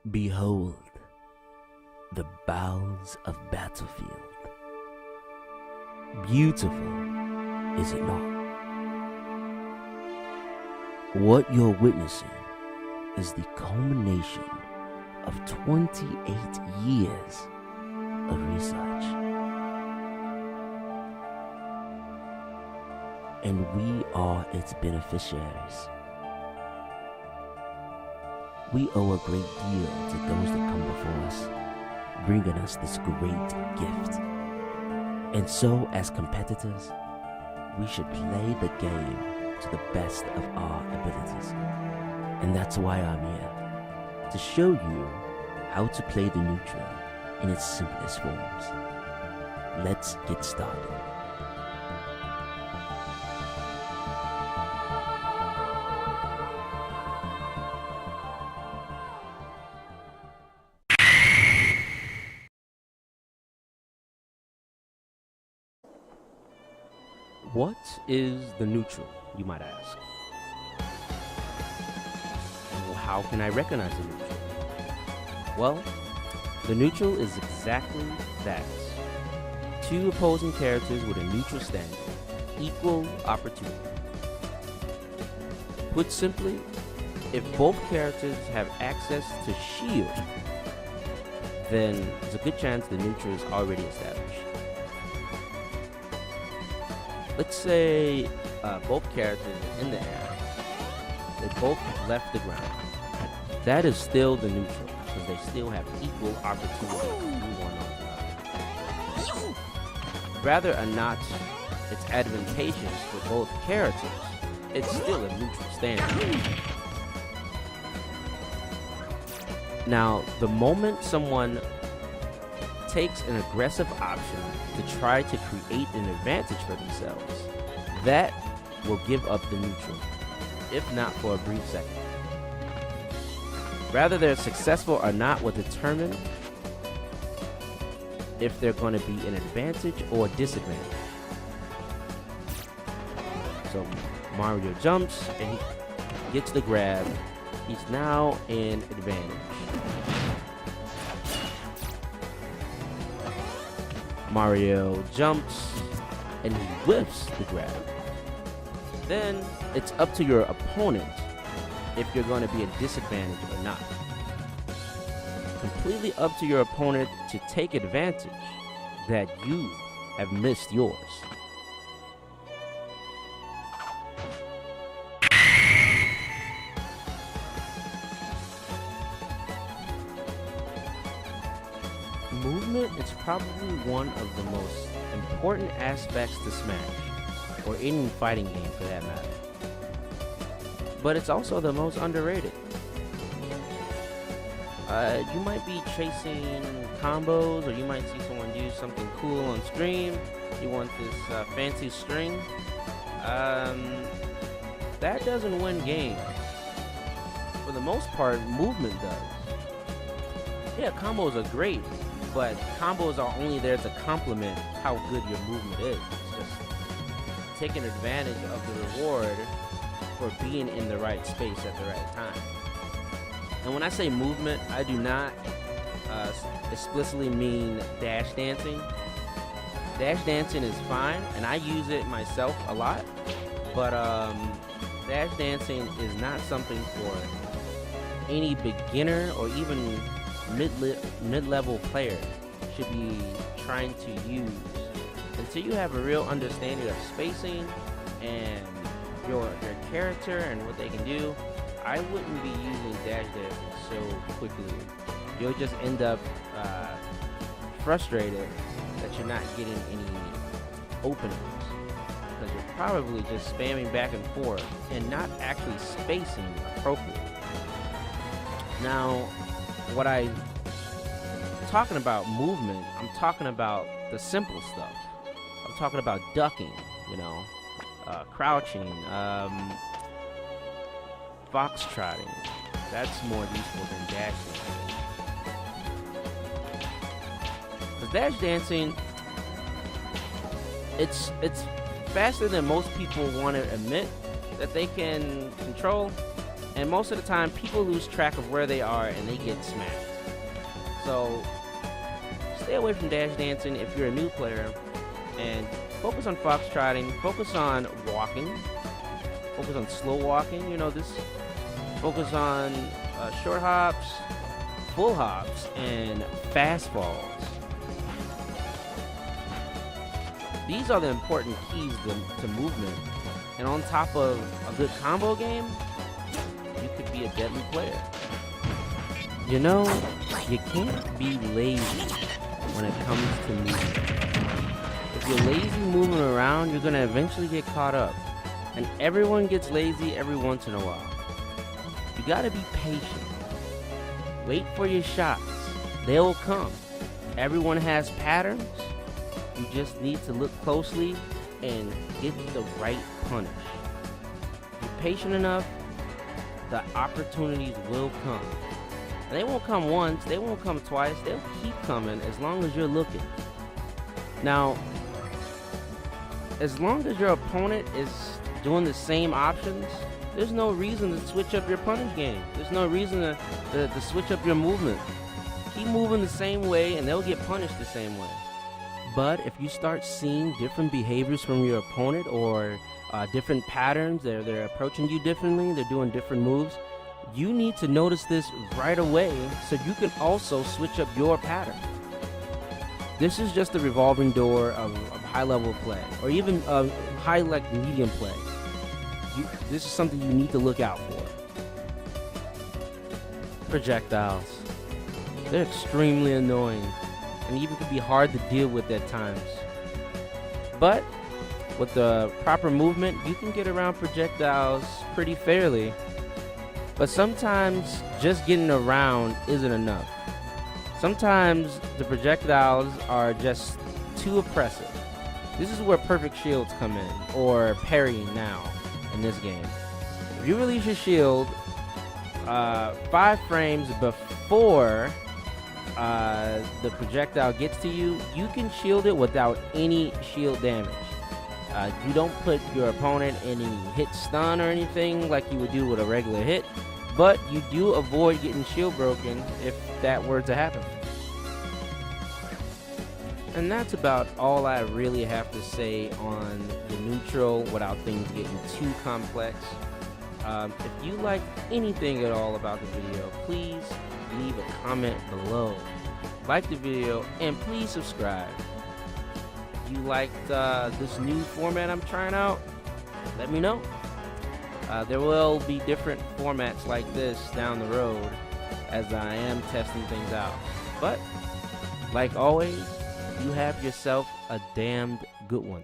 Behold the bowels of battlefield. Beautiful, is it not? What you're witnessing is the culmination of 28 years of research. And we are its beneficiaries. We owe a great deal to those that come before us, bringing us this great gift. And so, as competitors, we should play the game to the best of our abilities. And that's why I'm here, to show you how to play the neutral in its simplest forms. Let's get started. What is the neutral, you might ask? Well, how can I recognize the neutral? Well, the neutral is exactly that. Two opposing characters with a neutral standing, equal opportunity. Put simply, if both characters have access to shield, then there's a good chance the neutral is already established. Let's say both characters are in the air. They both left the ground. That is still the neutral, because they still have equal opportunity to do one on the other. Whether or not it's advantageous for both characters, it's still a neutral stance. Now, the moment someone takes an aggressive option to try to create an advantage for themselves, that will give up the neutral, if not for a brief second. Whether they're successful or not will determine if they're going to be an advantage or a disadvantage. So Mario jumps and he gets the grab. He's now in advantage. Mario jumps and he whiffs the grab. Then it's up to your opponent if you're going to be a disadvantage or not. Completely up to your opponent to take advantage that you have missed yours. Movement is probably one of the most important aspects to Smash, or any fighting game for that matter. But it's also the most underrated. You might be chasing combos, or you might see someone do something cool on screen. You want this fancy string. That doesn't win games. For the most part, movement does. Yeah, combos are great, but combos are only there to complement how good your movement is. It's just taking advantage of the reward for being in the right space at the right time. And when I say movement, I do not explicitly mean dash dancing. Dash dancing is fine, and I use it myself a lot, but dash dancing is not something for any beginner or even mid-level player should be trying to use until you have a real understanding of spacing and your character and what they can do. I wouldn't be using dash dancing so quickly. You'll just end up frustrated that you're not getting any openings, because you're probably just spamming back and forth and not actually spacing appropriately. Now, what I'm talking about movement, I'm talking about the simple stuff. I'm talking about ducking, crouching, foxtrotting. That's more useful than dash dancing. Because dash dancing, it's faster than most people want to admit that they can control, And most of the time, people lose track of where they are and they get smacked. So stay away from dash dancing if you're a new player, and focus on foxtrotting, focus on walking, focus on slow walking, focus on short hops, full hops, and fast falls. These are the important keys to movement. And on top of a good combo game, you could be a deadly player. You can't be lazy when it comes to moving. If you're lazy moving around, you're going to eventually get caught up. And everyone gets lazy every once in a while. You got to be patient. Wait for your shots. They'll come. Everyone has patterns. You just need to look closely and get the right punish. If you're patient enough, the opportunities will come. And they won't come once, they won't come twice, they'll keep coming as long as you're looking. Now, as long as your opponent is doing the same options, there's no reason to switch up your punish game. There's no reason to switch up your movement. Keep moving the same way and they'll get punished the same way. But if you start seeing different behaviors from your opponent or different patterns, they're approaching you differently, they're doing different moves, you need to notice this right away so you can also switch up your pattern. This is just the revolving door of high-level play, or even medium play. This is something you need to look out for. Projectiles. They're extremely annoying, and even can be hard to deal with at times. But with the proper movement, you can get around projectiles pretty fairly. But sometimes just getting around isn't enough. Sometimes the projectiles are just too oppressive. This is where perfect shields come in, or parrying now in this game. If you release your shield 5 frames before the projectile gets to you, you can shield it without any shield damage. You don't put your opponent in any hit stun or anything like you would do with a regular hit, but you do avoid getting shield broken if that were to happen. And that's about all I really have to say on the neutral without things getting too complex. If you liked anything at all about the video, please leave a comment below. Like the video and please subscribe. If you liked this new format I'm trying out, let me know. There will be different formats like this down the road as I am testing things out. But like always, you have yourself a damned good one.